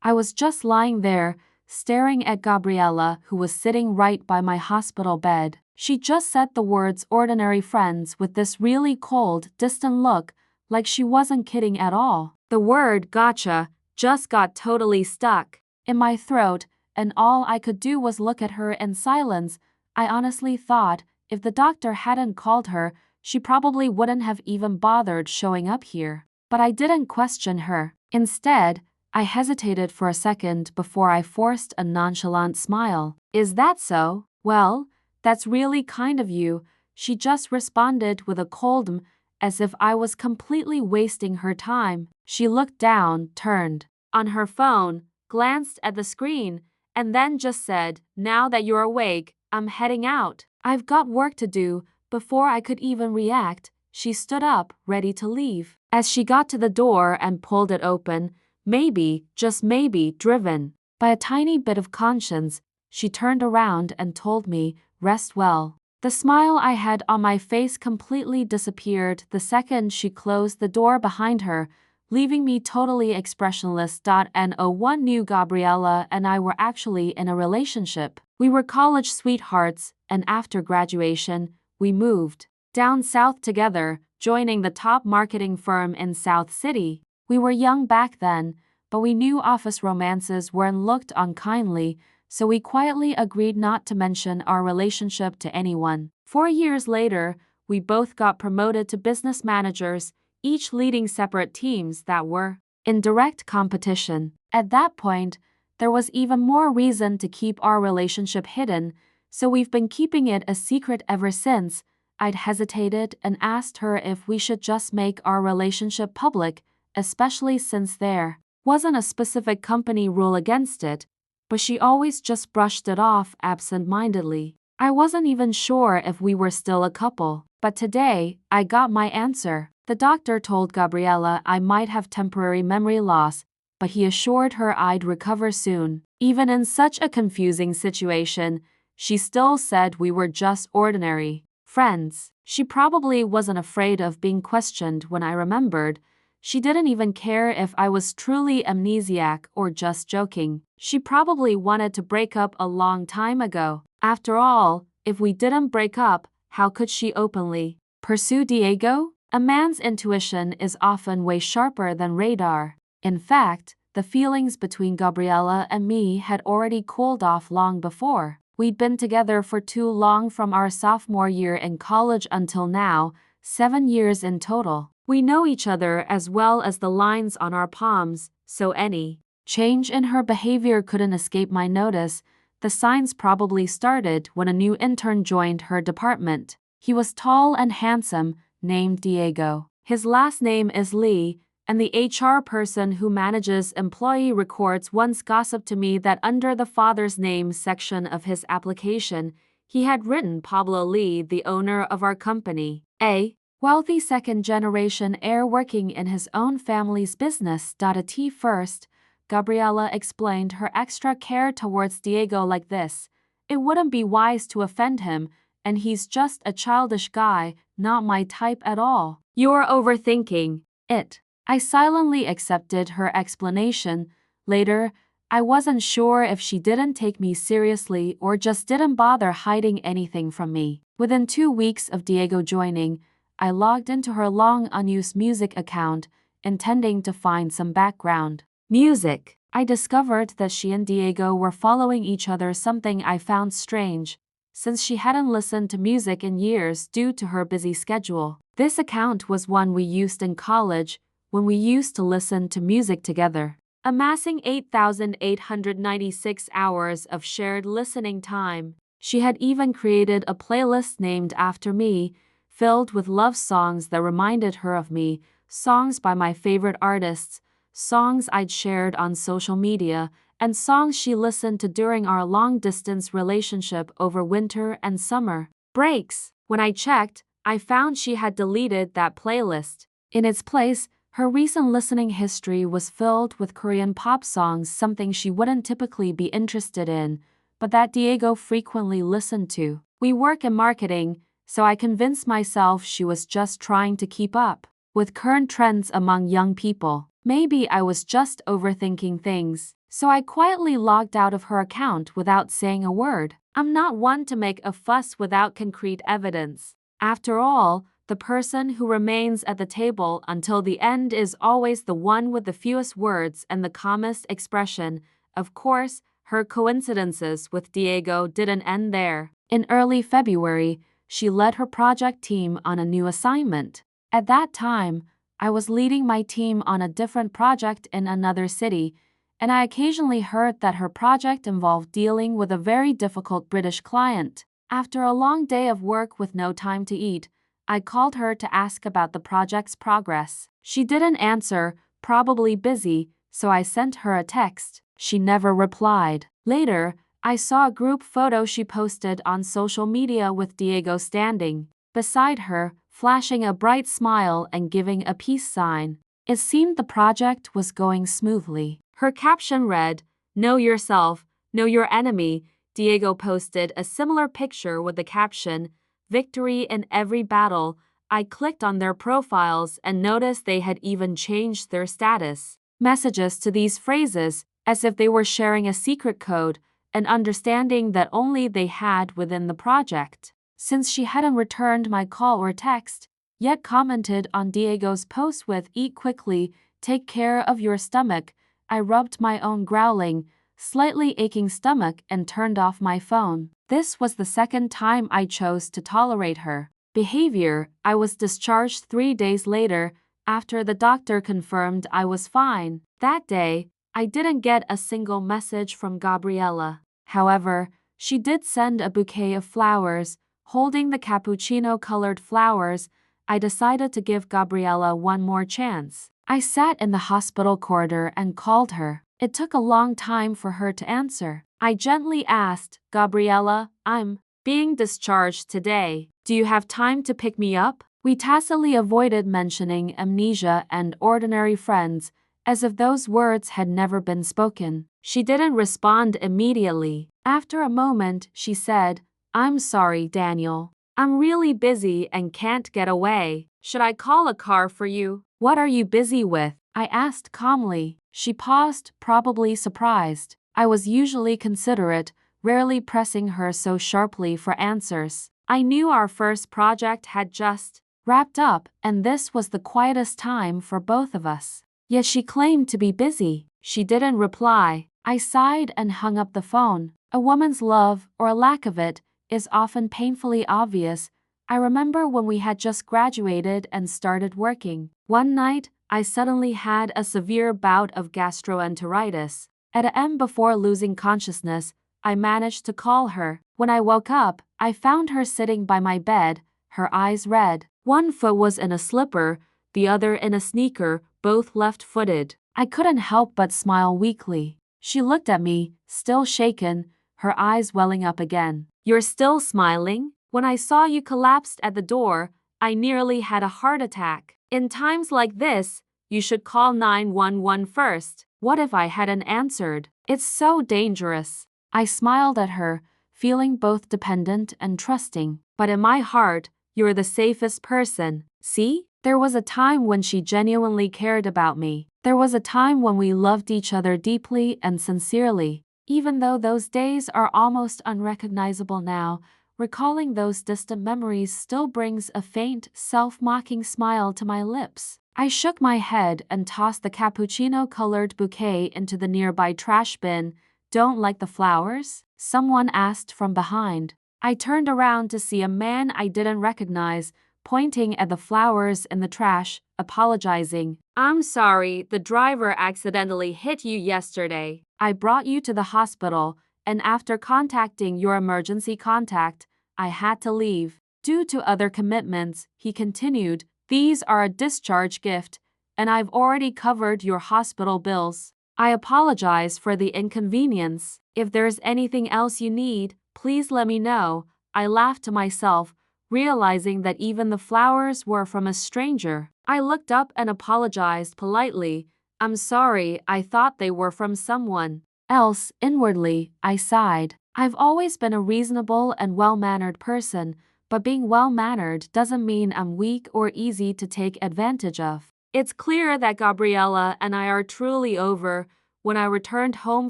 I was just lying there, staring at Gabriella, who was sitting right by my hospital bed. She just said the words ordinary friends with this really cold, distant look, like she wasn't kidding at all. The word gotcha just got totally stuck in my throat, and all I could do was look at her in silence. I honestly thought, if the doctor hadn't called her, she probably wouldn't have even bothered showing up here. But I didn't question her. Instead, I hesitated for a second before I forced a nonchalant smile. "Is that so? Well, that's really kind of you," she just responded with a cold as if I was completely wasting her time. She looked down, turned on her phone, glanced at the screen, and then just said, "Now that you're awake, I'm heading out. I've got work to do." Before I could even react, she stood up, ready to leave. As she got to the door and pulled it open, maybe, just maybe, driven by a tiny bit of conscience, she turned around and told me, "Rest well." The smile I had on my face completely disappeared the second she closed the door behind her, leaving me totally expressionless. No one knew Gabriella and I were actually in a relationship. We were college sweethearts, and after graduation, we moved down south together, joining the top marketing firm in South City. We were young back then, but we knew office romances weren't looked on kindly, so we quietly agreed not to mention our relationship to anyone. 4 years later, we both got promoted to business managers, each leading separate teams that were in direct competition. At that point, there was even more reason to keep our relationship hidden, so we've been keeping it a secret ever since. I'd hesitated and asked her if we should just make our relationship public, especially since there wasn't a specific company rule against it, but she always just brushed it off absent-mindedly. I wasn't even sure if we were still a couple, but today, I got my answer. The doctor told Gabriella I might have temporary memory loss, but he assured her I'd recover soon. Even in such a confusing situation, she still said we were just ordinary friends. She probably wasn't afraid of being questioned when I remembered. She didn't even care if I was truly amnesiac or just joking. She probably wanted to break up a long time ago. After all, if we didn't break up, how could she openly pursue Diego? A man's intuition is often way sharper than radar. In fact, the feelings between Gabriella and me had already cooled off long before. We'd been together for too long, from our sophomore year in college until now, 7 years in total. We know each other as well as the lines on our palms, so any change in her behavior couldn't escape my notice. The signs probably started when a new intern joined her department. He was tall and handsome, named Diego. His last name is Lee, and the HR person who manages employee records once gossiped to me that under the father's name section of his application, he had written Pablo Lee, the owner of our company, a wealthy second-generation heir working in his own family's business. At first, Gabriella explained her extra care towards Diego like this: "It wouldn't be wise to offend him, and he's just a childish guy, not my type at all. You're overthinking it." I silently accepted her explanation. Later, I wasn't sure if she didn't take me seriously or just didn't bother hiding anything from me. Within 2 weeks of Diego joining, I logged into her long unused music account, intending to find some background music. I discovered that she and Diego were following each other, something I found strange, since she hadn't listened to music in years due to her busy schedule. This account was one we used in college, when we used to listen to music together, amassing 8,896 hours of shared listening time. She had even created a playlist named after me, filled with love songs that reminded her of me, songs by my favorite artists, songs I'd shared on social media, and songs she listened to during our long-distance relationship over winter and summer breaks. When I checked, I found she had deleted that playlist. In its place, her recent listening history was filled with Korean pop songs, something she wouldn't typically be interested in, but that Diego frequently listened to. We work in marketing, so I convinced myself she was just trying to keep up with current trends among young people. Maybe I was just overthinking things. so I quietly logged out of her account without saying a word. I'm not one to make a fuss without concrete evidence. After all, the person who remains at the table until the end is always the one with the fewest words and the calmest expression. Of course, her coincidences with Diego didn't end there. In early February, she led her project team on a new assignment. At that time, I was leading my team on a different project in another city, and I occasionally heard that her project involved dealing with a very difficult British client. After a long day of work with no time to eat, I called her to ask about the project's progress. She didn't answer, probably busy, so I sent her a text. She never replied. Later, I saw a group photo she posted on social media with Diego standing beside her, flashing a bright smile and giving a peace sign. It seemed the project was going smoothly. Her caption read, "Know yourself, know your enemy." Diego posted a similar picture with the caption, "Victory in every battle." I clicked on their profiles and noticed they had even changed their status messages to these phrases, as if they were sharing a secret code, an understanding that only they had within the project. Since she hadn't returned my call or text, yet commented on Diego's post with "Eat quickly, take care of your stomach," I rubbed my own growling, slightly aching stomach and turned off my phone. This was the second time I chose to tolerate her behavior. I was discharged 3 days later, after the doctor confirmed I was fine. That day, I didn't get a single message from Gabriella. However, she did send a bouquet of flowers. Holding the cappuccino-colored flowers, I decided to give Gabriella one more chance. I sat in the hospital corridor and called her. It took a long time for her to answer. I gently asked, "Gabriella, I'm being discharged today. Do you have time to pick me up?" We tacitly avoided mentioning Amnesia and ordinary friends, as if those words had never been spoken. She didn't respond immediately. After a moment, she said, "I'm sorry, Daniel. I'm really busy and can't get away. Should I call a car for you?" "What are you busy with?" I asked calmly. She paused, probably surprised. I was usually considerate, rarely pressing her so sharply for answers. I knew our first project had just wrapped up, and this was the quietest time for both of us. Yet she claimed to be busy. She didn't reply. I sighed and hung up the phone. A woman's love, or lack of it, is often painfully obvious. I remember when we had just graduated and started working. One night, I suddenly had a severe bout of gastroenteritis. At a.m. before losing consciousness, I managed to call her. When I woke up, I found her sitting by my bed, her eyes red. One foot was in a slipper, the other in a sneaker, both left-footed. I couldn't help but smile weakly. She looked at me, still shaken, her eyes welling up again. "You're still smiling? When I saw you collapsed at the door, I nearly had a heart attack. In times like this, you should call 911 first." What if I hadn't answered? It's so dangerous. I smiled at her, feeling both dependent and trusting. But in my heart, you're the safest person. See? There was a time when she genuinely cared about me. There was a time when we loved each other deeply and sincerely. Even though those days are almost unrecognizable now, recalling those distant memories still brings a faint, self-mocking smile to my lips. I shook my head and tossed the cappuccino-colored bouquet into the nearby trash bin. "Don't like the flowers?" someone asked from behind. I turned around to see a man I didn't recognize, pointing at the flowers in the trash, apologizing. "I'm sorry, the driver accidentally hit you yesterday. I brought you to the hospital, and after contacting your emergency contact, I had to leave. Due to other commitments," he continued, "these are a discharge gift, and I've already covered your hospital bills. I apologize for the inconvenience. If there's anything else you need, please let me know." I laughed to myself, realizing that even the flowers were from a stranger. I looked up and apologized politely. "I'm sorry, I thought they were from someone else." Inwardly, I sighed. I've always been a reasonable and well-mannered person, but being well-mannered doesn't mean I'm weak or easy to take advantage of. It's clear that Gabriella and I are truly over. When I returned home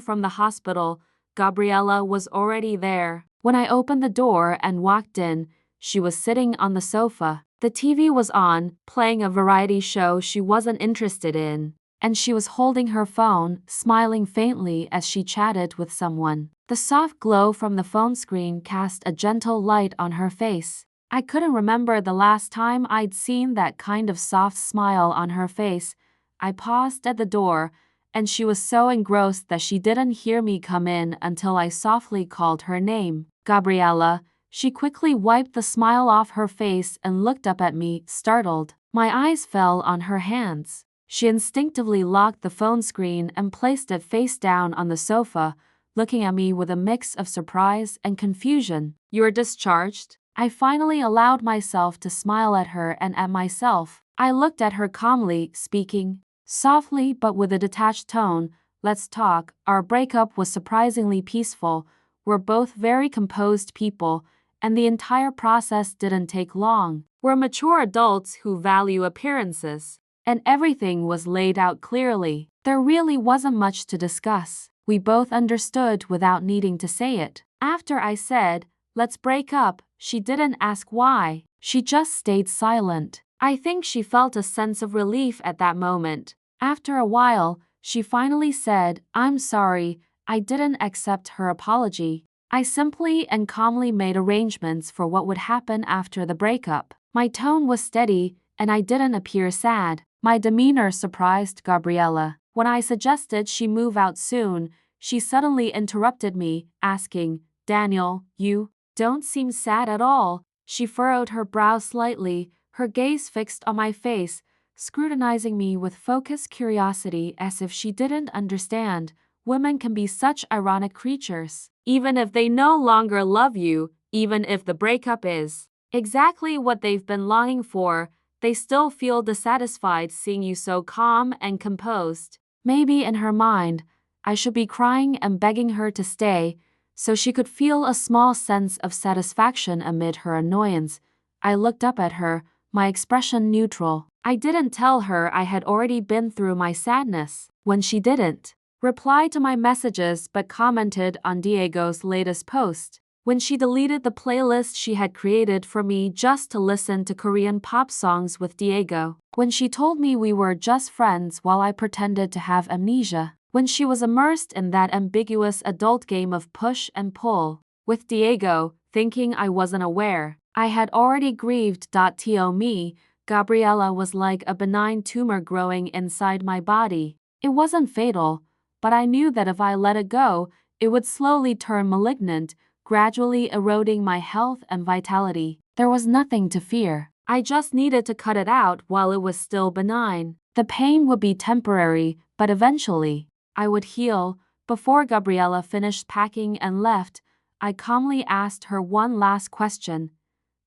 from the hospital, Gabriella was already there. When I opened the door and walked in, she was sitting on the sofa. The TV was on, playing a variety show she wasn't interested in, and she was holding her phone, smiling faintly as she chatted with someone. The soft glow from the phone screen cast a gentle light on her face. I couldn't remember the last time I'd seen that kind of soft smile on her face. I paused at the door, and she was so engrossed that she didn't hear me come in until I softly called her name. Gabriella. She quickly wiped the smile off her face and looked up at me, startled. My eyes fell on her hands. She instinctively locked the phone screen and placed it face down on the sofa, looking at me with a mix of surprise and confusion. "You're discharged?" I finally allowed myself to smile at her and at myself. I looked at her calmly, speaking softly but with a detached tone. "Let's talk." Our breakup was surprisingly peaceful. We're both very composed people, and the entire process didn't take long. We're mature adults who value appearances, and everything was laid out clearly. There really wasn't much to discuss. We both understood without needing to say it. After I said, "Let's break up," she didn't ask why. She just stayed silent. I think she felt a sense of relief at that moment. After a while, she finally said, "I'm sorry, I didn't accept her apology. I simply and calmly made arrangements for what would happen after the breakup." My tone was steady, and I didn't appear sad. My demeanor surprised Gabriella. When I suggested she move out soon, she suddenly interrupted me, asking, "Daniel, you don't seem sad at all." She furrowed her brow slightly, her gaze fixed on my face, scrutinizing me with focused curiosity as if she didn't understand. Women can be such ironic creatures. Even if they no longer love you, even if the breakup is exactly what they've been longing for, they still feel dissatisfied seeing you so calm and composed. Maybe in her mind, I should be crying and begging her to stay, so she could feel a small sense of satisfaction amid her annoyance. I looked up at her, my expression neutral. I didn't tell her I had already been through my sadness. When she didn't reply to my messages but commented on Diego's latest post. When she deleted the playlist she had created for me just to listen to Korean pop songs with Diego. When she told me we were just friends while I pretended to have amnesia. When she was immersed in that ambiguous adult game of push and pull with Diego, thinking I wasn't aware I had already grieved. To me, Gabriella was like a benign tumor growing inside my body. It wasn't fatal, but I knew that if I let it go, it would slowly turn malignant, gradually eroding my health and vitality. There was nothing to fear. I just needed to cut it out while it was still benign. The pain would be temporary, but eventually, I would heal. Before Gabriella finished packing and left, I calmly asked her one last question.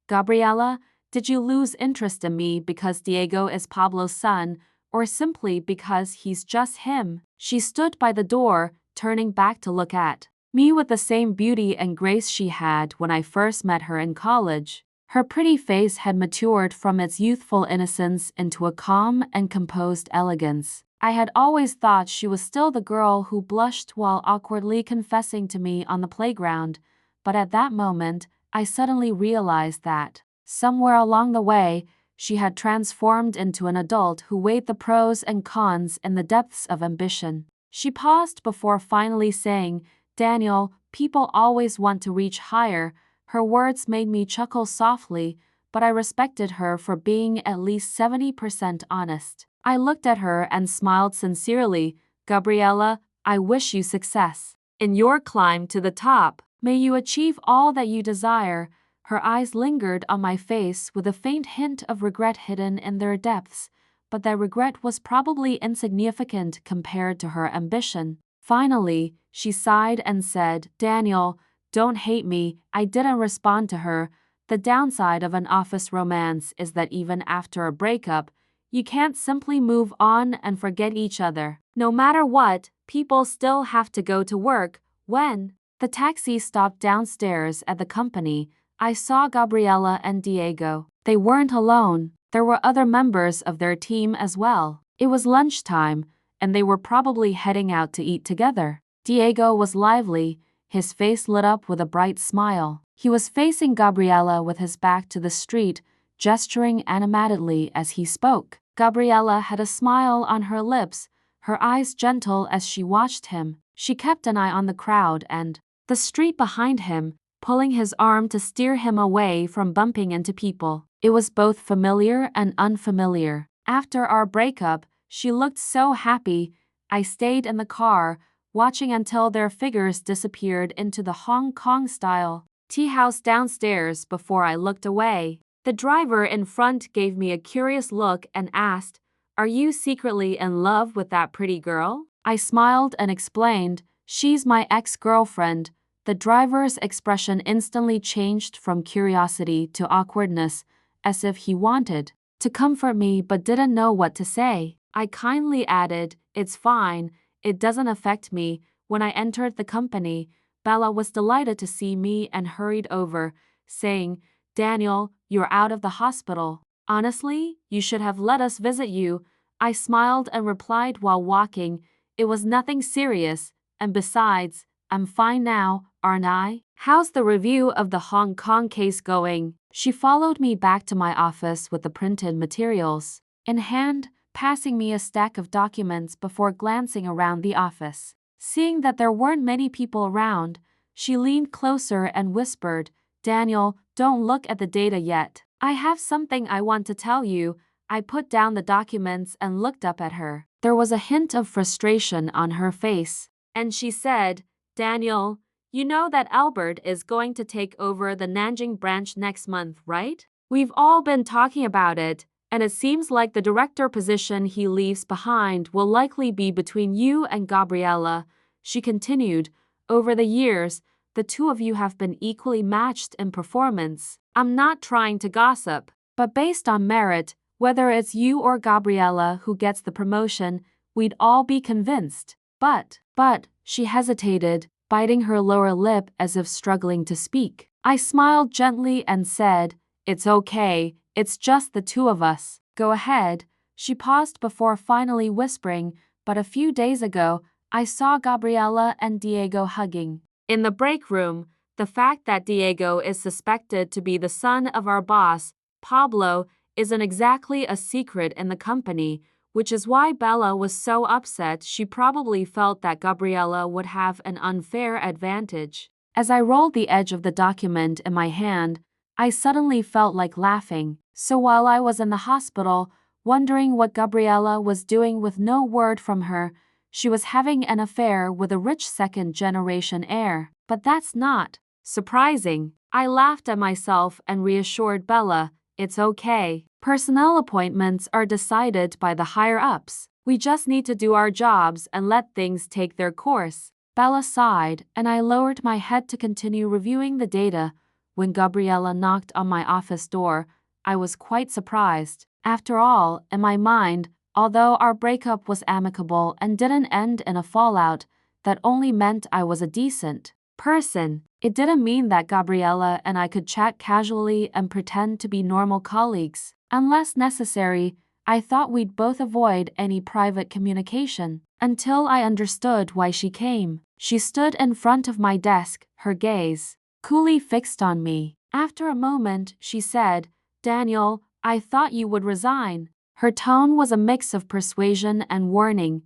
"Gabriella, did you lose interest in me because Diego is Pablo's son, or simply because he's just him?" She stood by the door, turning back to look at me with the same beauty and grace she had when I first met her in college. Her pretty face had matured from its youthful innocence into a calm and composed elegance. I had always thought she was still the girl who blushed while awkwardly confessing to me on the playground, but at that moment, I suddenly realized that, somewhere along the way, she had transformed into an adult who weighed the pros and cons in the depths of ambition. She paused before finally saying, "Daniel, people always want to reach higher." Her words made me chuckle softly, but I respected her for being at least 70% honest. I looked at her and smiled sincerely. "Gabriella, I wish you success in your climb to the top. May you achieve all that you desire." Her eyes lingered on my face with a faint hint of regret hidden in their depths, but that regret was probably insignificant compared to her ambition. Finally, she sighed and said, "Daniel, don't hate me." I didn't respond to her. The downside of an office romance is that even after a breakup, you can't simply move on and forget each other. No matter what, people still have to go to work. When the taxi stopped downstairs at the company, I saw Gabriella and Diego. They weren't alone. There were other members of their team as well. It was lunchtime, and they were probably heading out to eat together. Diego was lively, his face lit up with a bright smile. He was facing Gabriella with his back to the street, gesturing animatedly as he spoke. Gabriella had a smile on her lips, her eyes gentle as she watched him. She kept an eye on the crowd and the street behind him, pulling his arm to steer him away from bumping into people. It was both familiar and unfamiliar. After our breakup, she looked so happy. I stayed in the car, watching until their figures disappeared into the Hong Kong-style tea house downstairs before I looked away. The driver in front gave me a curious look and asked, "Are you secretly in love with that pretty girl?" I smiled and explained, "She's my ex-girlfriend." The driver's expression instantly changed from curiosity to awkwardness, as if he wanted to comfort me but didn't know what to say. I kindly added, "It's fine, it doesn't affect me." When I entered the company, Bella was delighted to see me and hurried over, saying, "Daniel, you're out of the hospital. Honestly, you should have let us visit you." I smiled and replied while walking, "It was nothing serious, and besides, I'm fine now, aren't I? How's the review of the Hong Kong case going?" She followed me back to my office with the printed materials in hand, passing me a stack of documents before glancing around the office. Seeing that there weren't many people around, she leaned closer and whispered, "Daniel, don't look at the data yet. I have something I want to tell you." I put down the documents and looked up at her. There was a hint of frustration on her face, and she said, "Daniel, you know that Albert is going to take over the Nanjing branch next month, right? We've all been talking about it, and it seems like the director position he leaves behind will likely be between you and Gabriella." She continued, "Over the years, the two of you have been equally matched in performance. I'm not trying to gossip, but based on merit, whether it's you or Gabriella who gets the promotion, we'd all be convinced. But, she hesitated, biting her lower lip as if struggling to speak. I smiled gently and said, "It's okay, it's just the two of us. Go ahead." She paused before finally whispering, "But a few days ago, I saw Gabriella and Diego hugging in the break room. The fact that Diego is suspected to be the son of our boss, Pablo, isn't exactly a secret in the company, which is why Bella was so upset. She probably felt that Gabriella would have an unfair advantage." As I rolled the edge of the document in my hand, I suddenly felt like laughing. So while I was in the hospital, wondering what Gabriella was doing with no word from her, she was having an affair with a rich second-generation heir. But that's not surprising. I laughed at myself and reassured Bella, "It's okay. Personnel appointments are decided by the higher-ups. We just need to do our jobs and let things take their course." Bella sighed, and I lowered my head to continue reviewing the data. When Gabriella knocked on my office door, I was quite surprised. After all, in my mind, although our breakup was amicable and didn't end in a fallout, that only meant I was a decent person. It didn't mean that Gabriella and I could chat casually and pretend to be normal colleagues. Unless necessary, I thought we'd both avoid any private communication. Until I understood why she came. She stood in front of my desk, her gaze coolly fixed on me. After a moment, she said, "Daniel, I thought you would resign." Her tone was a mix of persuasion and warning.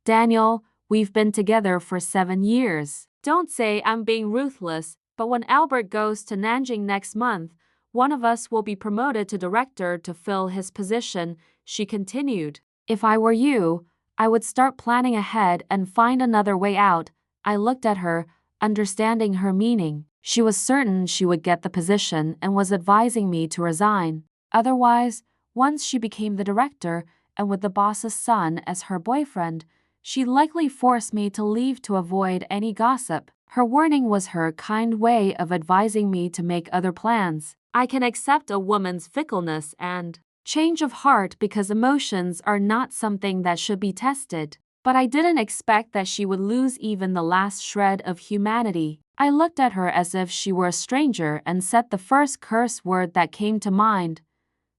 "Daniel, we've been together for 7 years. Don't say I'm being ruthless, but when Albert goes to Nanjing next month, one of us will be promoted to director to fill his position," she continued. "If I were you, I would start planning ahead and find another way out." I looked at her, understanding her meaning. She was certain she would get the position and was advising me to resign. Otherwise, once she became the director, and with the boss's son as her boyfriend, she'd likely force me to leave to avoid any gossip. Her warning was her kind way of advising me to make other plans. I can accept a woman's fickleness and change of heart because emotions are not something that should be tested. But I didn't expect that she would lose even the last shred of humanity. I looked at her as if she were a stranger and said the first curse word that came to mind.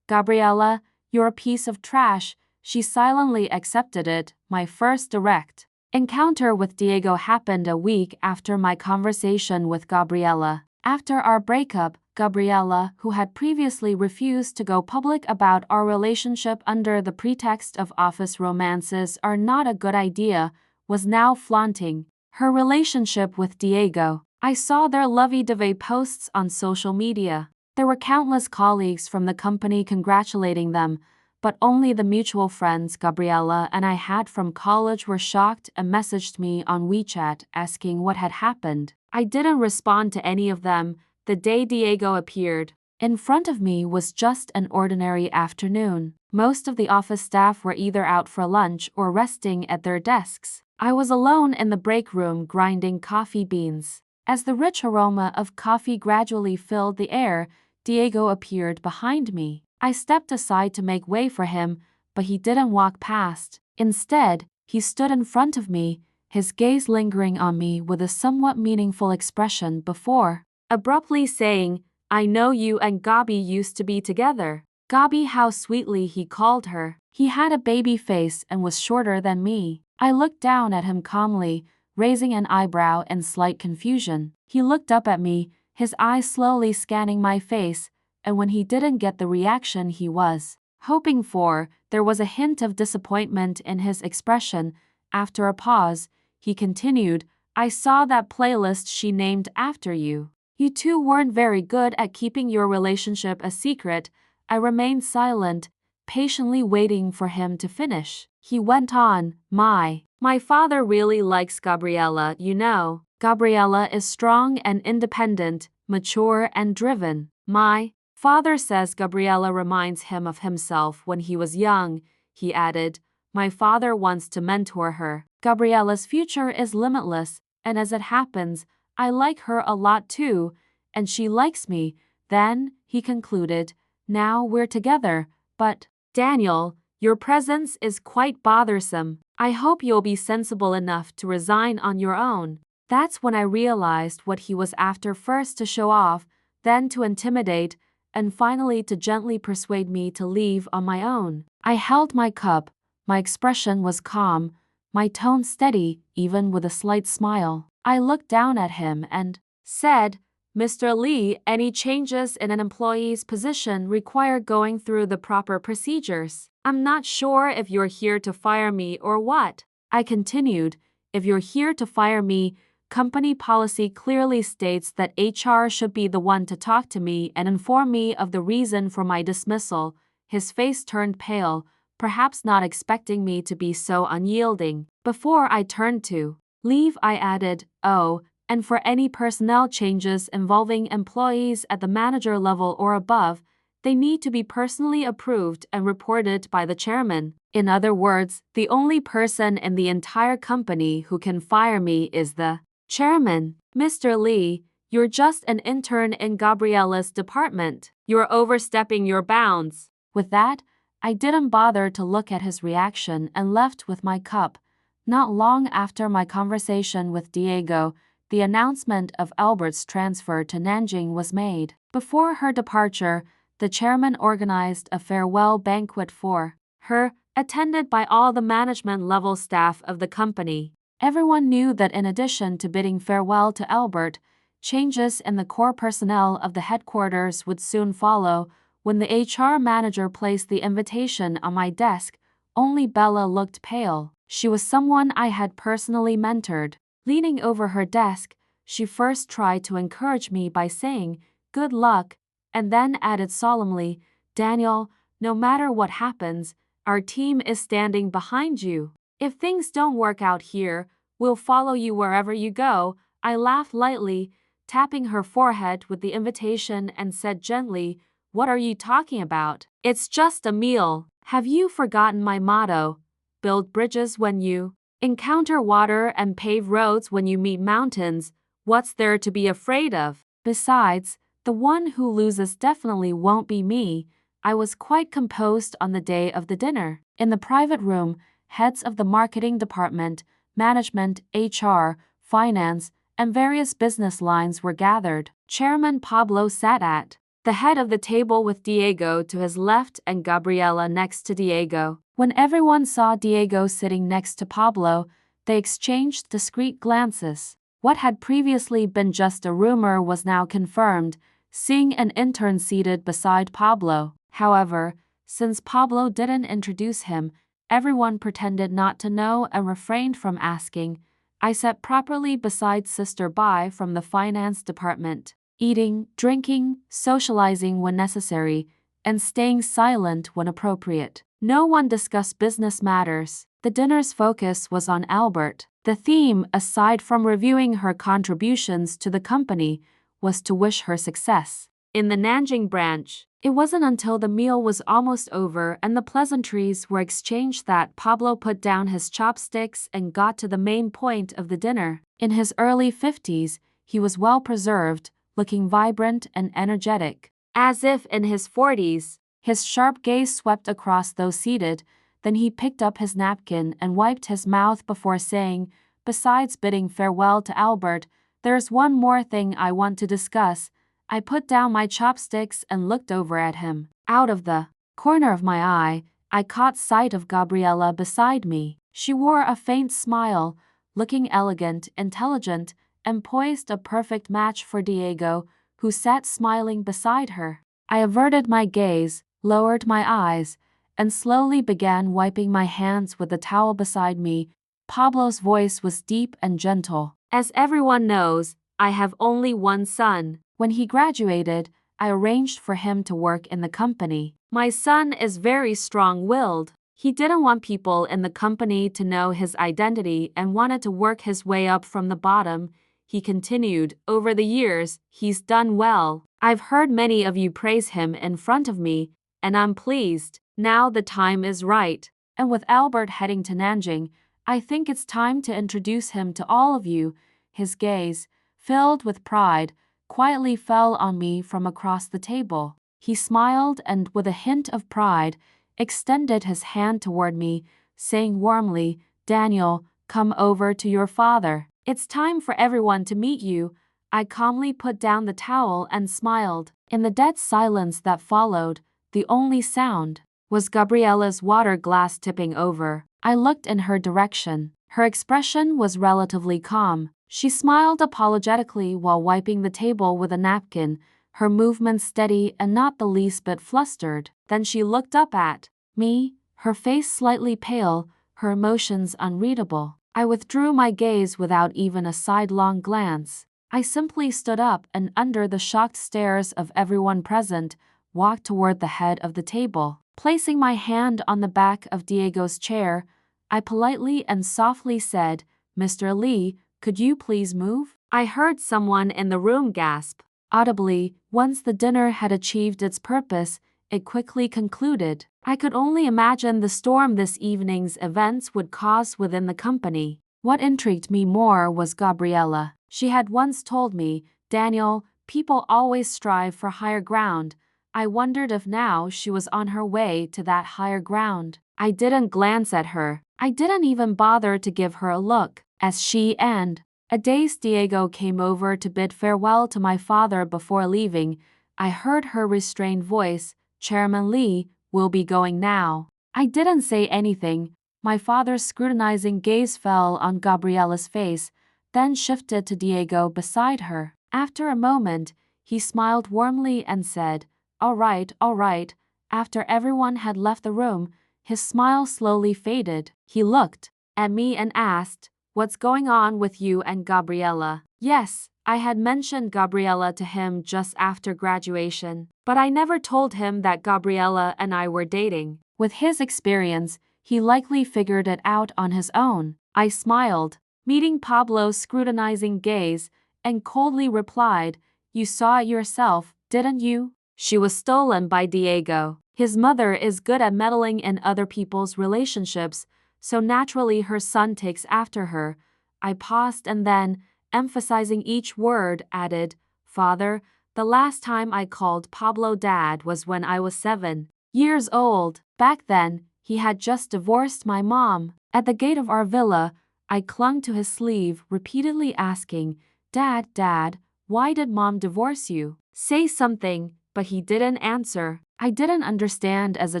"Gabriella, you're a piece of trash." she silently accepted it. My first direct encounter with Diego happened a week after my conversation with Gabriela. After our breakup, Gabriela, who had previously refused to go public about our relationship under the pretext of office romances are not a good idea, was now flaunting her relationship with Diego. I saw their lovey-dovey posts on social media. There were countless colleagues from the company congratulating them, but only the mutual friends Gabriela and I had from college were shocked and messaged me on WeChat asking what had happened. I didn't respond to any of them. The day Diego appeared in front of me was just an ordinary afternoon. Most of the office staff were either out for lunch or resting at their desks. I was alone in the break room grinding coffee beans. As the rich aroma of coffee gradually filled the air, Diego appeared behind me. I stepped aside to make way for him, but he didn't walk past. Instead, he stood in front of me, his gaze lingering on me with a somewhat meaningful expression before abruptly saying, "I know you and Gabi used to be together." Gabi, how sweetly he called her. He had a baby face and was shorter than me. I looked down at him calmly, raising an eyebrow in slight confusion. He looked up at me, his eyes slowly scanning my face, and when he didn't get the reaction he was hoping for, there was a hint of disappointment in his expression. After a pause, he continued, "I saw that playlist she named after you. You two weren't very good at keeping your relationship a secret." I remained silent, patiently waiting for him to finish. He went on, My father really likes Gabriela, you know. Gabriela is strong and independent, mature and driven. My father says Gabriela reminds him of himself when he was young," he added. "My father wants to mentor her. Gabriela's future is limitless, and as it happens, I like her a lot too, and she likes me." Then, he concluded, "Now we're together, but, Daniel, your presence is quite bothersome. I hope you'll be sensible enough to resign on your own." That's when I realized what he was after, first to show off, then to intimidate, and finally to gently persuade me to leave on my own. I held my cup. My expression was calm, my tone steady, even with a slight smile. I looked down at him and said, "Mr. Lee, any changes in an employee's position require going through the proper procedures. I'm not sure if you're here to fire me or what." I continued, "If you're here to fire me, company policy clearly states that HR should be the one to talk to me and inform me of the reason for my dismissal." His face turned pale, perhaps not expecting me to be so unyielding. Before I turned to leave, I added, "Oh, and for any personnel changes involving employees at the manager level or above, they need to be personally approved and reported by the chairman." In other words, the only person in the entire company who can fire me is the chairman. "Mr. Lee, you're just an intern in Gabriela's department. You're overstepping your bounds." With that, I didn't bother to look at his reaction and left with my cup. Not long after my conversation with Diego, the announcement of Albert's transfer to Nanjing was made. Before her departure, the chairman organized a farewell banquet for her, attended by all the management-level staff of the company. Everyone knew that in addition to bidding farewell to Albert, changes in the core personnel of the headquarters would soon follow. When the HR manager placed the invitation on my desk, only Bella looked pale. She was someone I had personally mentored. Leaning over her desk, she first tried to encourage me by saying, "Good luck," and then added solemnly, "Daniel, no matter what happens, our team is standing behind you. If things don't work out here, we'll follow you wherever you go." I laughed lightly, tapping her forehead with the invitation, and said gently, "What are you talking about? It's just a meal. Have you forgotten my motto? Build bridges when you encounter water and pave roads when you meet mountains. What's there to be afraid of? Besides, the one who loses definitely won't be me." I was quite composed on the day of the dinner. In the private room, heads of the marketing department, management, HR, finance, and various business lines were gathered. Chairman Pablo sat at the head of the table with Diego to his left and Gabriela next to Diego. When everyone saw Diego sitting next to Pablo, they exchanged discreet glances. What had previously been just a rumor was now confirmed, seeing an intern seated beside Pablo. However, since Pablo didn't introduce him, everyone pretended not to know and refrained from asking. I sat properly beside Sister Bai from the finance department, eating, drinking, socializing when necessary, and staying silent when appropriate. No one discussed business matters. The dinner's focus was on Albert. The theme, aside from reviewing her contributions to the company, was to wish her success. In the Nanjing branch, it wasn't until the meal was almost over and the pleasantries were exchanged that Pablo put down his chopsticks and got to the main point of the dinner. In his early 50s, he was well preserved, looking vibrant and energetic. As if in his 40s, his sharp gaze swept across those seated, then he picked up his napkin and wiped his mouth before saying, besides bidding farewell to Albert, there's one more thing I want to discuss. I put down my chopsticks and looked over at him. Out of the corner of my eye, I caught sight of Gabriela beside me. She wore a faint smile, looking elegant, intelligent, and poised, a perfect match for Diego, who sat smiling beside her. I averted my gaze, lowered my eyes, and slowly began wiping my hands with the towel beside me. Pablo's voice was deep and gentle. As everyone knows, I have only one son. When he graduated, I arranged for him to work in the company. My son is very strong-willed. He didn't want people in the company to know his identity and wanted to work his way up from the bottom. He continued, over the years, he's done well. I've heard many of you praise him in front of me, and I'm pleased. Now the time is right. And with Albert heading to Nanjing, I think it's time to introduce him to all of you. His gaze, filled with pride, quietly fell on me from across the table. He smiled and, with a hint of pride, extended his hand toward me, saying warmly, Daniel, come over to your father. It's time for everyone to meet you. I calmly put down the towel and smiled. In the dead silence that followed, the only sound was Gabriela's water glass tipping over. I looked in her direction. Her expression was relatively calm. She smiled apologetically while wiping the table with a napkin, her movements steady and not the least bit flustered. Then she looked up at me, her face slightly pale, her emotions unreadable. I withdrew my gaze without even a sidelong glance. I simply stood up and, under the shocked stares of everyone present, walked toward the head of the table. Placing my hand on the back of Diego's chair, I politely and softly said, Mr. Lee, could you please move? I heard someone in the room gasp audibly. Once the dinner had achieved its purpose, it quickly concluded. I could only imagine the storm this evening's events would cause within the company. What intrigued me more was Gabriela. She had once told me, Daniel, people always strive for higher ground. I wondered if now she was on her way to that higher ground. I didn't glance at her. I didn't even bother to give her a look. As she and a dazed Diego came over to bid farewell to my father before leaving, I heard her restrained voice, Chairman Lee, we'll be going now. I didn't say anything. My father's scrutinizing gaze fell on Gabriela's face, then shifted to Diego beside her. After a moment, he smiled warmly and said, all right, all right. After everyone had left the room, his smile slowly faded. He looked at me and asked, what's going on with you and Gabriela? Yes, I had mentioned Gabriela to him just after graduation, but I never told him that Gabriela and I were dating. With his experience, he likely figured it out on his own. I smiled, meeting Pablo's scrutinizing gaze, and coldly replied, you saw it yourself, didn't you? She was stolen by Diego. His mother is good at meddling in other people's relationships, so naturally her son takes after her. I paused and then, emphasizing each word, added, Father, the last time I called Pablo Dad was when I was 7 years old. Back then, he had just divorced my mom. At the gate of our villa, I clung to his sleeve, repeatedly asking, Dad, Dad, why did Mom divorce you? Say something. but he didn't answer. I didn't understand as a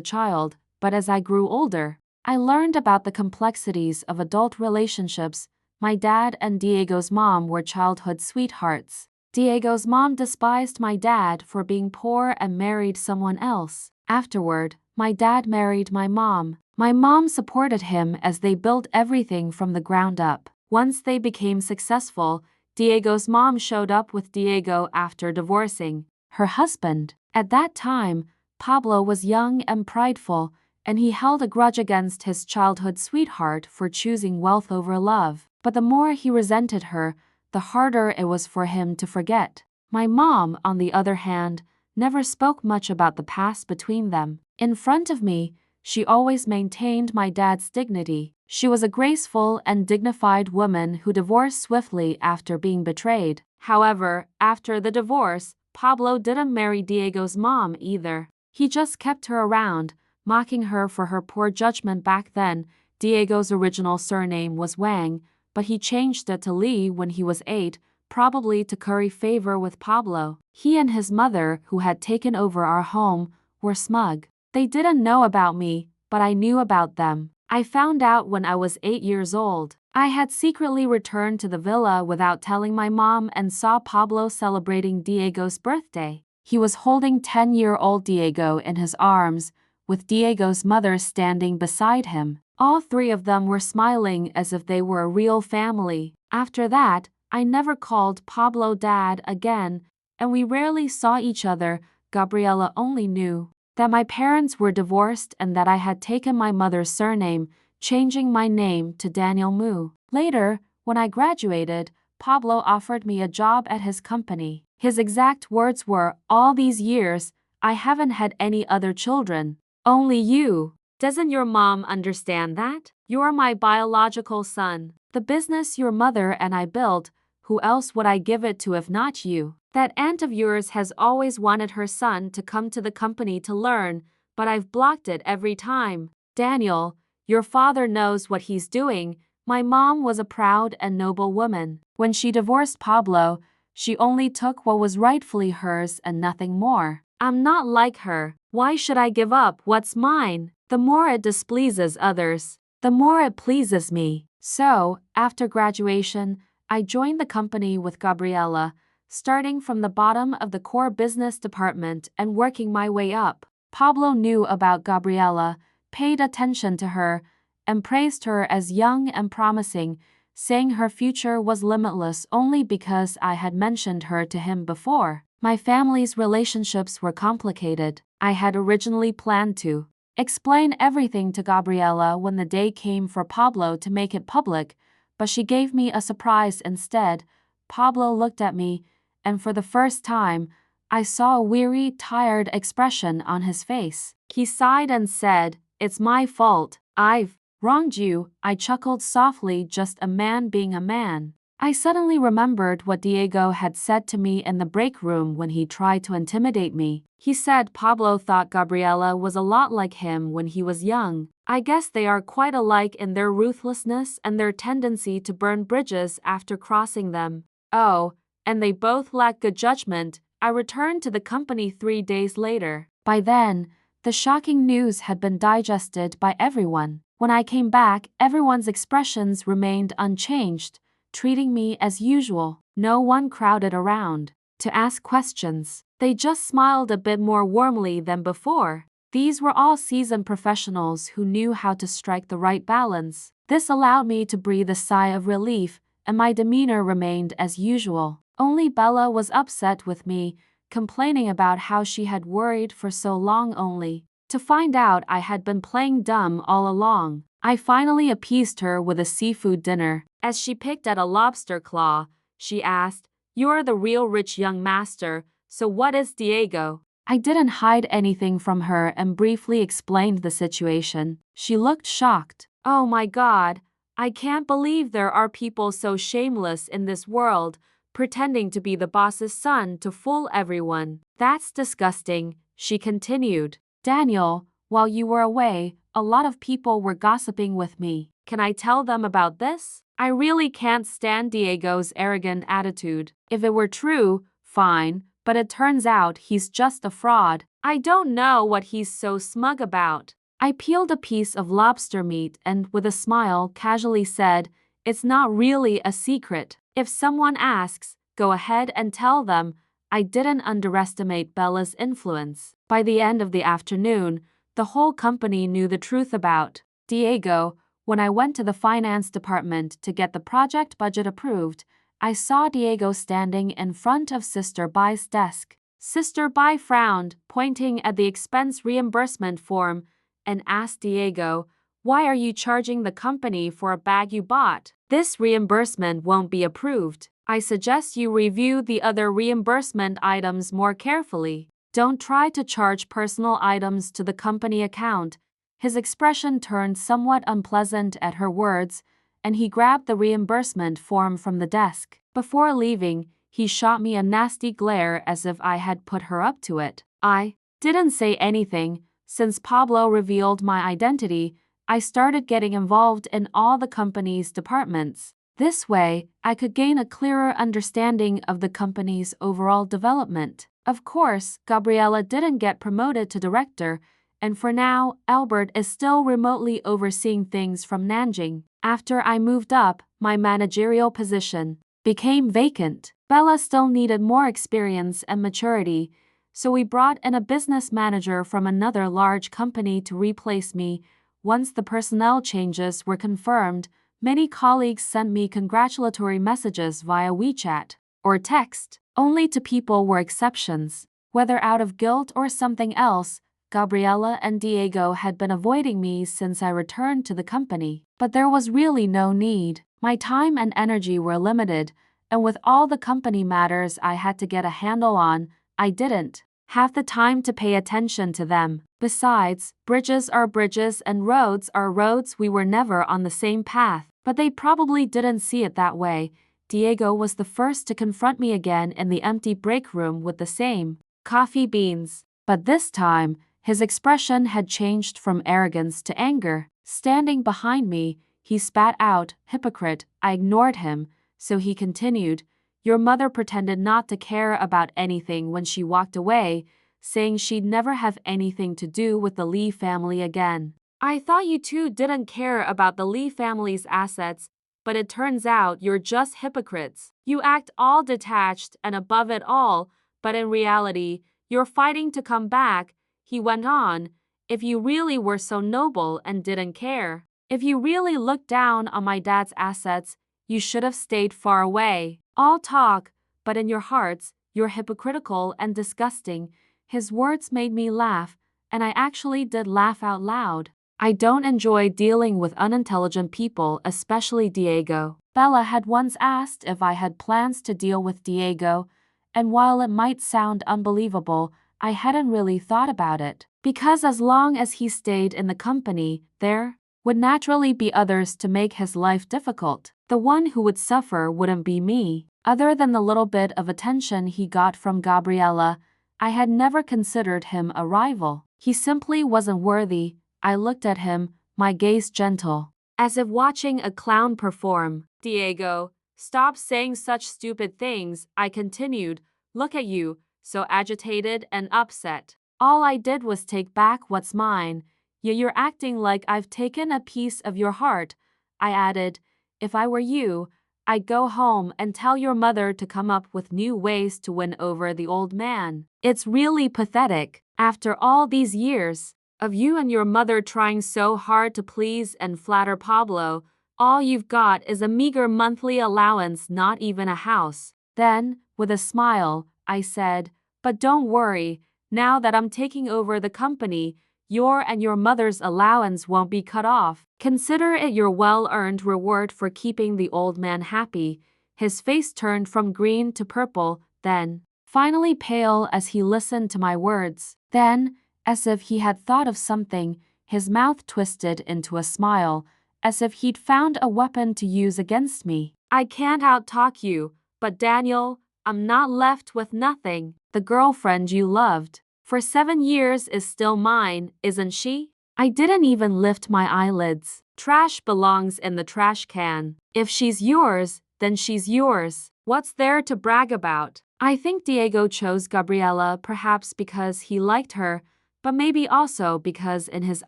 child, but as I grew older, I learned about the complexities of adult relationships. My dad and Diego's mom were childhood sweethearts. Diego's mom despised my dad for being poor and married someone else. Afterward, my dad married my mom. My mom supported him as they built everything from the ground up. Once they became successful, Diego's mom showed up with Diego after divorcing her husband. At that time, Pablo was young and prideful, and he held a grudge against his childhood sweetheart for choosing wealth over love. But the more he resented her, the harder it was for him to forget. My mom, on the other hand, never spoke much about the past between them. In front of me, she always maintained my dad's dignity. She was a graceful and dignified woman who divorced swiftly after being betrayed. However, after the divorce, Pablo didn't marry Diego's mom either. He just kept her around, mocking her for her poor judgment back then. Diego's original surname was Wang, but he changed it to Li when he was 8, probably to curry favor with Pablo. He and his mother, who had taken over our home, were smug. They didn't know about me, but I knew about them. I found out when I was 8 years old. I had secretly returned to the villa without telling my mom and saw Pablo celebrating Diego's birthday. He was holding 10-year-old Diego in his arms, with Diego's mother standing beside him. All three of them were smiling as if they were a real family. After that, I never called Pablo dad again, and we rarely saw each other. Gabriela only knew that my parents were divorced and that I had taken my mother's surname, changing my name to Daniel Mu. Later, when I graduated, Pablo offered me a job at his company. His exact words were, "All these years, I haven't had any other children. Only you. Doesn't your mom understand that? You're my biological son. The business your mother and I built, who else would I give it to if not you? That aunt of yours has always wanted her son to come to the company to learn, but I've blocked it every time. Daniel, your father knows what he's doing." My mom was a proud and noble woman. When she divorced Pablo, she only took what was rightfully hers and nothing more. I'm not like her. Why should I give up what's mine? The more it displeases others, the more it pleases me. So, after graduation, I joined the company with Gabriela, starting from the bottom of the core business department and working my way up. Pablo knew about Gabriela, paid attention to her, and praised her as young and promising, saying her future was limitless only because I had mentioned her to him before. My family's relationships were complicated. I had originally planned to explain everything to Gabriela when the day came for Pablo to make it public, but she gave me a surprise instead. Pablo looked at me, and for the first time, I saw a weary, tired expression on his face. He sighed and said, "It's my fault. I've wronged you." I chuckled softly, just a man being a man. I suddenly remembered what Diego had said to me in the break room when he tried to intimidate me. He said Pablo thought Gabriela was a lot like him when he was young. I guess they are quite alike in their ruthlessness and their tendency to burn bridges after crossing them. Oh, and they both lack good judgment. I returned to the company 3 days later. By then, the shocking news had been digested by everyone. When I came back, everyone's expressions remained unchanged, treating me as usual. No one crowded around to ask questions. They just smiled a bit more warmly than before. These were all seasoned professionals who knew how to strike the right balance. This allowed me to breathe a sigh of relief, and my demeanor remained as usual. Only Bella was upset with me, complaining about how she had worried for so long only to find out I had been playing dumb all along. I finally appeased her with a seafood dinner. As she picked at a lobster claw, she asked, "You're the real rich young master, so what is Diego?" I didn't hide anything from her and briefly explained the situation. She looked shocked. "Oh my God, I can't believe there are people so shameless in this world, pretending to be the boss's son to fool everyone. That's disgusting," she continued. "Daniel, while you were away, a lot of people were gossiping with me. Can I tell them about this? I really can't stand Diego's arrogant attitude. If it were true, fine, but it turns out he's just a fraud. I don't know what he's so smug about. I peeled a piece of lobster meat and, with a smile, casually said, "It's not really a secret. If someone asks, go ahead and tell them." I didn't underestimate Bella's influence. By the end of the afternoon, the whole company knew the truth about Diego. When I went to the finance department to get the project budget approved, I saw Diego standing in front of Sister Bai's desk. Sister Bai frowned, pointing at the expense reimbursement form, and asked Diego, "Why are you charging the company for a bag you bought? This reimbursement won't be approved. I suggest you review the other reimbursement items more carefully. Don't try to charge personal items to the company account." His expression turned somewhat unpleasant at her words, and he grabbed the reimbursement form from the desk. Before leaving, he shot me a nasty glare as if I had put her up to it. I didn't say anything. Since Pablo revealed my identity, I started getting involved in all the company's departments. This way, I could gain a clearer understanding of the company's overall development. Of course, Gabriela didn't get promoted to director, and for now, Albert is still remotely overseeing things from Nanjing. After I moved up, my managerial position became vacant. Bella still needed more experience and maturity, so we brought in a business manager from another large company to replace me. Once the personnel changes were confirmed, many colleagues sent me congratulatory messages via WeChat or text. Only two people were exceptions. Whether out of guilt or something else, Gabriela and Diego had been avoiding me since I returned to the company. But there was really no need. My time and energy were limited, and with all the company matters I had to get a handle on, I didn't have the time to pay attention to them. Besides, bridges are bridges and roads are roads. We were never on the same path. But they probably didn't see it that way. Diego was the first to confront me again in the empty break room with the same coffee beans. But this time, his expression had changed from arrogance to anger. Standing behind me, he spat out, "Hypocrite." I ignored him, so he continued, "Your mother pretended not to care about anything when she walked away, saying she'd never have anything to do with the Lee family again. I thought you two didn't care about the Lee family's assets, but it turns out you're just hypocrites. You act all detached and above it all, but in reality, you're fighting to come back." He went on, "If you really were so noble and didn't care, if you really looked down on my dad's assets, you should have stayed far away. All talk, but in your hearts, you're hypocritical and disgusting." His words made me laugh, and I actually did laugh out loud. I don't enjoy dealing with unintelligent people, especially Diego. Bella had once asked if I had plans to deal with Diego, and while it might sound unbelievable, I hadn't really thought about it. Because as long as he stayed in the company, there would naturally be others to make his life difficult. The one who would suffer wouldn't be me. Other than the little bit of attention he got from Gabriela, I had never considered him a rival. He simply wasn't worthy. I looked at him, my gaze gentle, as if watching a clown perform. "Diego, stop saying such stupid things," I continued. "Look at you, so agitated and upset. All I did was take back what's mine, yet you're acting like I've taken a piece of your heart." I added, "If I were you, I'd go home and tell your mother to come up with new ways to win over the old man. It's really pathetic. After all these years of you and your mother trying so hard to please and flatter Pablo, all you've got is a meager monthly allowance, not even a house." Then, with a smile, I said, "But don't worry, now that I'm taking over the company, your and your mother's allowance won't be cut off. Consider it your well-earned reward for keeping the old man happy." His face turned from green to purple, then finally pale as he listened to my words. Then, as if he had thought of something, his mouth twisted into a smile, as if he'd found a weapon to use against me. "I can't out-talk you, but Daniel, I'm not left with nothing. The girlfriend you loved for 7 years is still mine, isn't she?" I didn't even lift my eyelids. "Trash belongs in the trash can. If she's yours, then she's yours." What's there to brag about? I think Diego chose Gabriela perhaps because he liked her, but maybe also because in his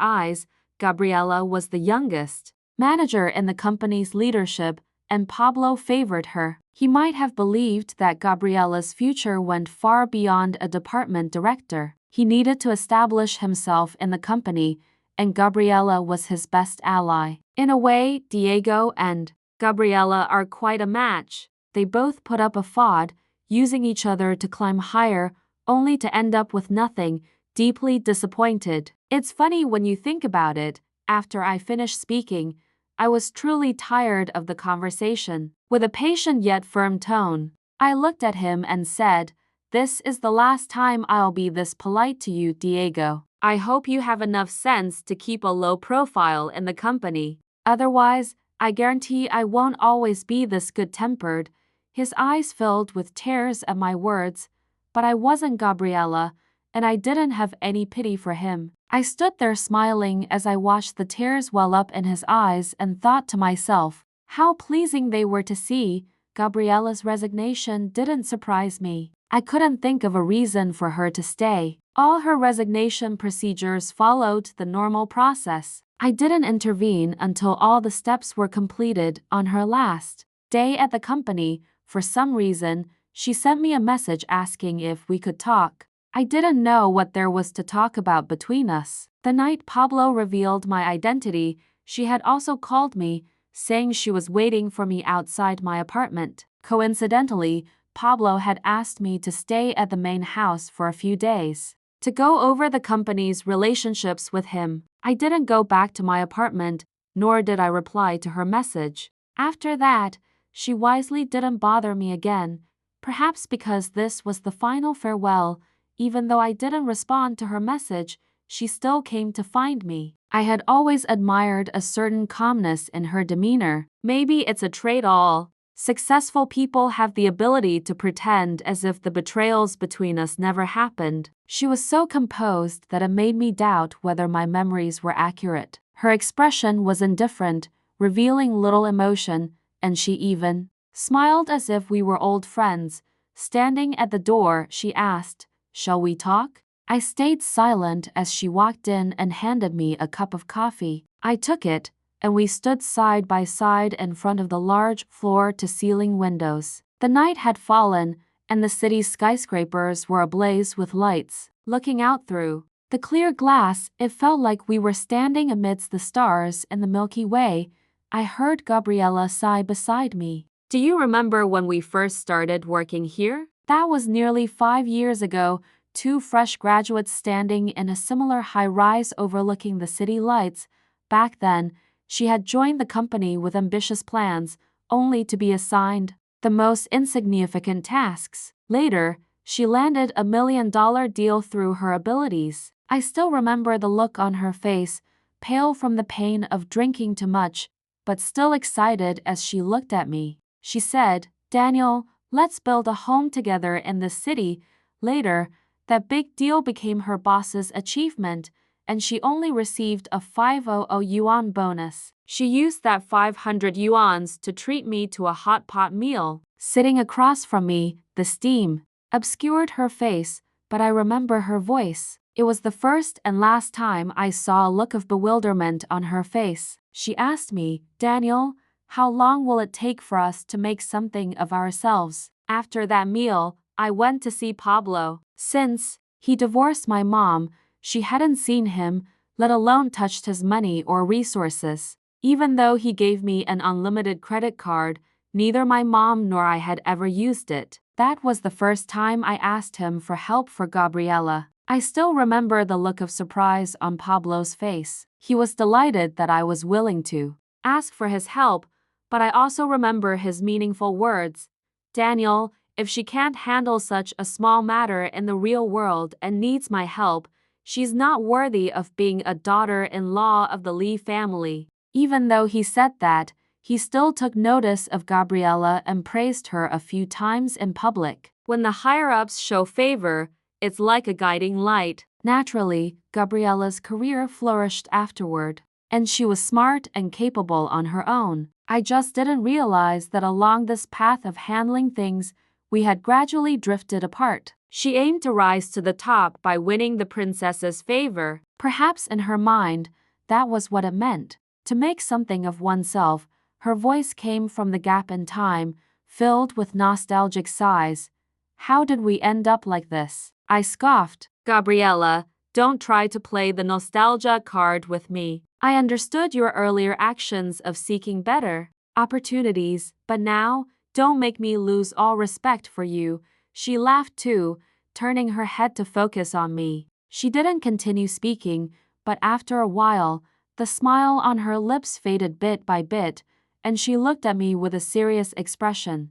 eyes, Gabriela was the youngest manager in the company's leadership and Pablo favored her. He might have believed that Gabriela's future went far beyond a department director. He needed to establish himself in the company, and Gabriela was his best ally. In a way, Diego and Gabriela are quite a match. They both put up a fod, using each other to climb higher, only to end up with nothing, deeply disappointed. It's funny when you think about it. After I finished speaking, I was truly tired of the conversation. With a patient yet firm tone, I looked at him and said, "This is the last time I'll be this polite to you, Diego. I hope you have enough sense to keep a low profile in the company. Otherwise, I guarantee I won't always be this good-tempered." His eyes filled with tears at my words, but I wasn't Gabriela, and I didn't have any pity for him. I stood there smiling as I watched the tears well up in his eyes and thought to myself, how pleasing they were to see. Gabriela's resignation didn't surprise me. I couldn't think of a reason for her to stay. All her resignation procedures followed the normal process. I didn't intervene until all the steps were completed. On her last day at the company, for some reason, she sent me a message asking if we could talk. I didn't know what there was to talk about between us. The night Pablo revealed my identity, she had also called me, saying she was waiting for me outside my apartment. Coincidentally, Pablo had asked me to stay at the main house for a few days, to go over the company's relationships with him. I didn't go back to my apartment, nor did I reply to her message. After that, she wisely didn't bother me again, perhaps because this was the final farewell. Even though I didn't respond to her message, she still came to find me. I had always admired a certain calmness in her demeanor. Maybe it's a trait all successful people have, the ability to pretend as if the betrayals between us never happened. She was so composed that it made me doubt whether my memories were accurate. Her expression was indifferent, revealing little emotion, and she even smiled as if we were old friends. Standing at the door, she asked, "Shall we talk?" I stayed silent as she walked in and handed me a cup of coffee. I took it, and we stood side by side in front of the large floor-to-ceiling windows. The night had fallen, and the city's skyscrapers were ablaze with lights. Looking out through the clear glass, it felt like we were standing amidst the stars in the Milky Way. I heard Gabriela sigh beside me. "Do you remember when we first started working here?" That was nearly 5 years ago, two fresh graduates standing in a similar high-rise overlooking the city lights. Back then, she had joined the company with ambitious plans, only to be assigned the most insignificant tasks. Later, she landed a $1 million deal through her abilities. I still remember the look on her face, pale from the pain of drinking too much, but still excited as she looked at me. She said, "Daniel, let's build a home together in this city." Later, that big deal became her boss's achievement, and she only received a 500 yuan bonus. She used that 500 yuans to treat me to a hot pot meal. Sitting across from me, the steam obscured her face, but I remember her voice. It was the first and last time I saw a look of bewilderment on her face. She asked me, "Daniel, how long will it take for us to make something of ourselves?" After that meal, I went to see Pablo. Since he divorced my mom, she hadn't seen him, let alone touched his money or resources. Even though he gave me an unlimited credit card, neither my mom nor I had ever used it. That was the first time I asked him for help for Gabriela. I still remember the look of surprise on Pablo's face. He was delighted that I was willing to ask for his help, but I also remember his meaningful words. "Daniel, if she can't handle such a small matter in the real world and needs my help, she's not worthy of being a daughter-in-law of the Lee family." Even though he said that, he still took notice of Gabriela and praised her a few times in public. When the higher-ups show favor, it's like a guiding light. Naturally, Gabriela's career flourished afterward, and she was smart and capable on her own. I just didn't realize that along this path of handling things, we had gradually drifted apart. She aimed to rise to the top by winning the princess's favor. Perhaps in her mind, that was what it meant. To make something of oneself. Her voice came from the gap in time, filled with nostalgic sighs. How did we end up like this? I scoffed. Gabriella, don't try to play the nostalgia card with me. I understood your earlier actions of seeking better opportunities, but now, don't make me lose all respect for you. She laughed too, turning her head to focus on me. She didn't continue speaking, but after a while, the smile on her lips faded bit by bit, and she looked at me with a serious expression.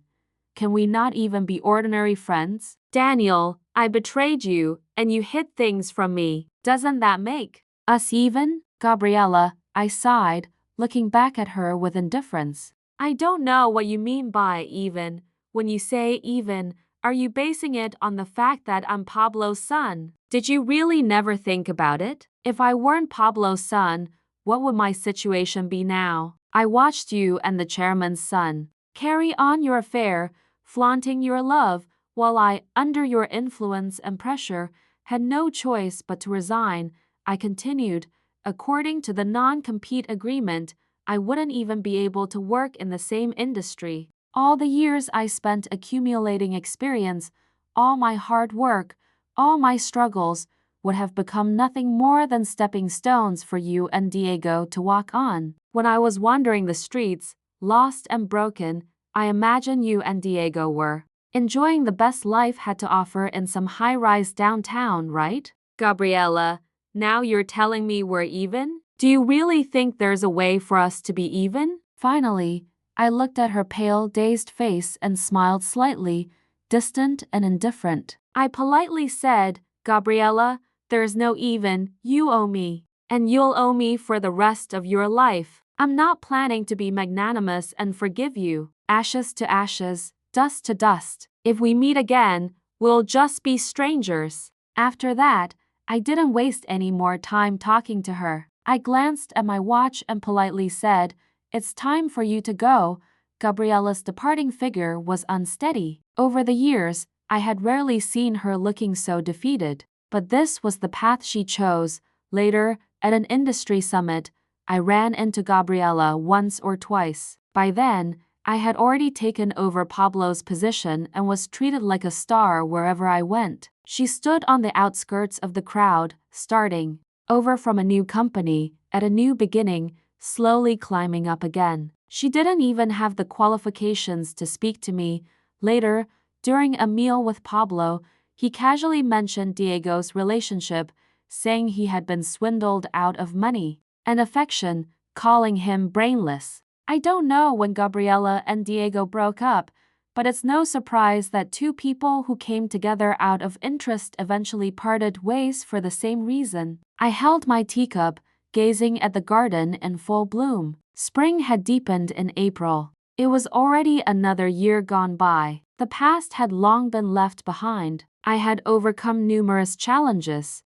Can we not even be ordinary friends? Daniel, I betrayed you, and you hid things from me. Doesn't that make us even? Gabriella, I sighed, looking back at her with indifference. I don't know what you mean by even. When you say even, are you basing it on the fact that I'm Pablo's son? Did you really never think about it? If I weren't Pablo's son, what would my situation be now? I watched you and the chairman's son carry on your affair, flaunting your love, while I, under your influence and pressure, had no choice but to resign. I continued. According to the non-compete agreement, I wouldn't even be able to work in the same industry. All the years I spent accumulating experience, all my hard work, all my struggles, would have become nothing more than stepping stones for you and Diego to walk on. When I was wandering the streets, lost and broken, I imagine you and Diego were enjoying the best life had to offer in some high-rise downtown, right? Gabriella, now you're telling me we're even? Do you really think there's a way for us to be even? Finally, I looked at her pale, dazed face and smiled slightly, distant and indifferent. I politely said, Gabriella, there's no even, you owe me. And you'll owe me for the rest of your life. I'm not planning to be magnanimous and forgive you. Ashes to ashes, dust to dust. If we meet again, we'll just be strangers. After that, I didn't waste any more time talking to her. I glanced at my watch and politely said, It's time for you to go. Gabriella's departing figure was unsteady. Over the years, I had rarely seen her looking so defeated. But this was the path she chose. Later, at an industry summit, I ran into Gabriella once or twice. By then, I had already taken over Pablo's position and was treated like a star wherever I went. She stood on the outskirts of the crowd, starting over from a new company, at a new beginning, slowly climbing up again. She didn't even have the qualifications to speak to me. Later, during a meal with Pablo, he casually mentioned Diego's relationship, saying he had been swindled out of money and affection, calling him brainless. I don't know when Gabriella and Diego broke up, but it's no surprise that two people who came together out of interest eventually parted ways for the same reason. I held my teacup, gazing at the garden in full bloom. Spring had deepened in April. It was already another year gone by. The past had long been left behind. I had overcome numerous challenges,